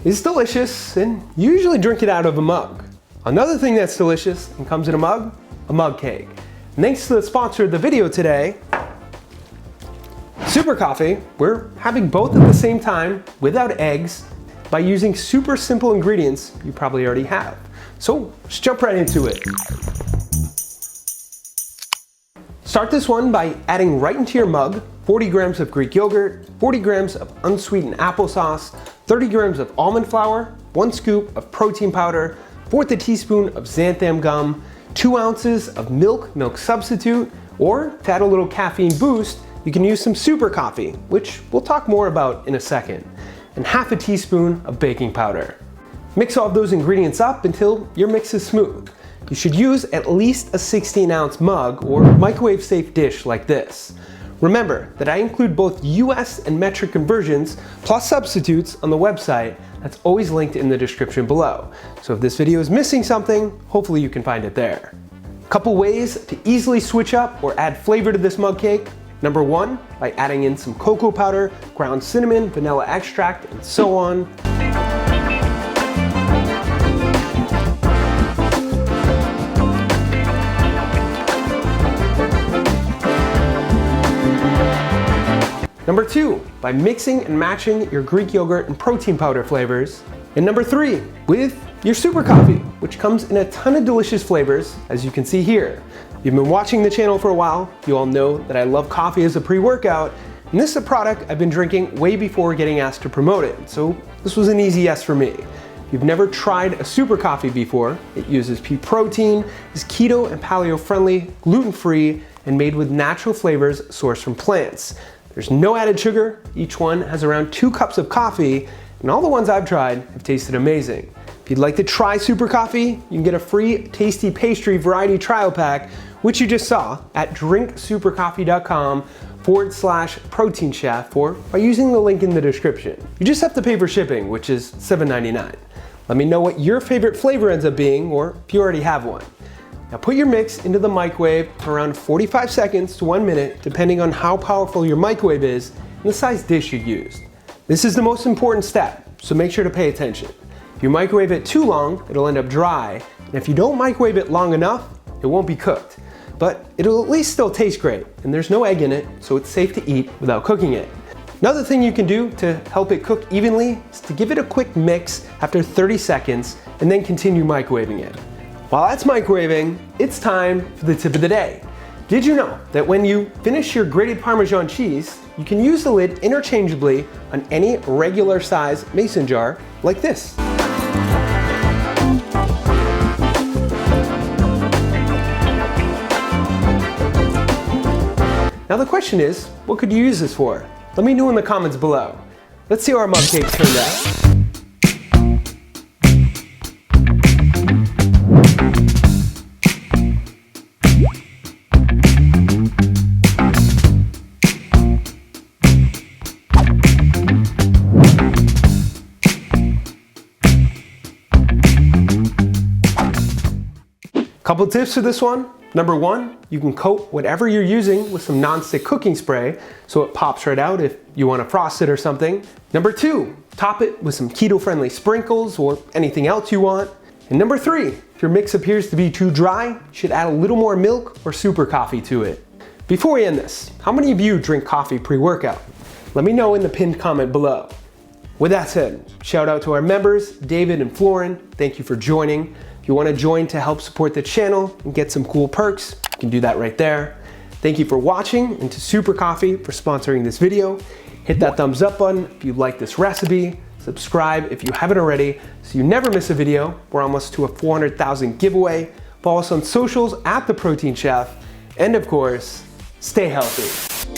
is delicious, and you usually drink it out of a mug. Another thing that's delicious and comes in a mug cake. And thanks to the sponsor of the video today, Super Coffee, we're having both at the same time without eggs by using super simple ingredients you probably already have. So let's jump right into it. Start this one by adding right into your mug 40 grams of Greek yogurt, 40 grams of unsweetened applesauce, 30 grams of almond flour, 1 scoop of protein powder, 1/4 teaspoon of xanthan gum, 2 ounces of milk substitute, or to add a little caffeine boost, you can use some super coffee, which we'll talk more about in a second, and 1/2 teaspoon of baking powder. Mix all of those ingredients up until your mix is smooth. You should use at least a 16-ounce mug or microwave-safe dish like this. Remember that I include both US and metric conversions plus substitutes on the website that's always linked in the description below. So if this video is missing something, hopefully you can find it there. Couple ways to easily switch up or add flavor to this mug cake. Number 1, by adding in some cocoa powder, ground cinnamon, vanilla extract, and so on. Number 2, by mixing and matching your Greek yogurt and protein powder flavors. And number 3, with your super coffee, which comes in a ton of delicious flavors, as you can see here. If you've been watching the channel for a while, you all know that I love coffee as a pre-workout, and this is a product I've been drinking way before getting asked to promote it, so this was an easy yes for me. If you've never tried a super coffee before, it uses pea protein, is keto and paleo friendly, gluten-free, and made with natural flavors sourced from plants. There's no added sugar, each one has around 2 cups of coffee, and all the ones I've tried have tasted amazing. If you'd like to try super coffee, you can get a free tasty pastry variety trial pack, which you just saw at drinksupercoffee.com/protein chef, or by using the link in the description. You just have to pay for shipping, which is $7.99. Let me know what your favorite flavor ends up being, or if you already have one. Now put your mix into the microwave for around 45 seconds to 1 minute, depending on how powerful your microwave is and the size dish you used. This is the most important step, so make sure to pay attention. If you microwave it too long, it'll end up dry, and if you don't microwave it long enough, it won't be cooked. But it'll at least still taste great, and there's no egg in it, so it's safe to eat without cooking it. Another thing you can do to help it cook evenly is to give it a quick mix after 30 seconds and then continue microwaving it. While that's microwaving, it's time for the tip of the day. Did you know that when you finish your grated Parmesan cheese, you can use the lid interchangeably on any regular size mason jar like this? Now the question is, what could you use this for? Let me know in the comments below. Let's see how our mug cake turned out. Couple tips for this one. Number 1, you can coat whatever you're using with some non-stick cooking spray so it pops right out if you want to frost it or something. Number 2, top it with some keto-friendly sprinkles or anything else you want. And number 3, if your mix appears to be too dry, you should add a little more milk or super coffee to it. Before we end this, how many of you drink coffee pre-workout? Let me know in the pinned comment below. With that said, shout out to our members, David and Florin. Thank you for joining. If you want to join to help support the channel and get some cool perks, you can do that right there. Thank you for watching, and to Super Coffee for sponsoring this video. Hit that thumbs up button if you like this recipe. Subscribe if you haven't already so you never miss a video. We're almost to a 400,000 giveaway. Follow us on socials at The Protein Chef. And of course, stay healthy.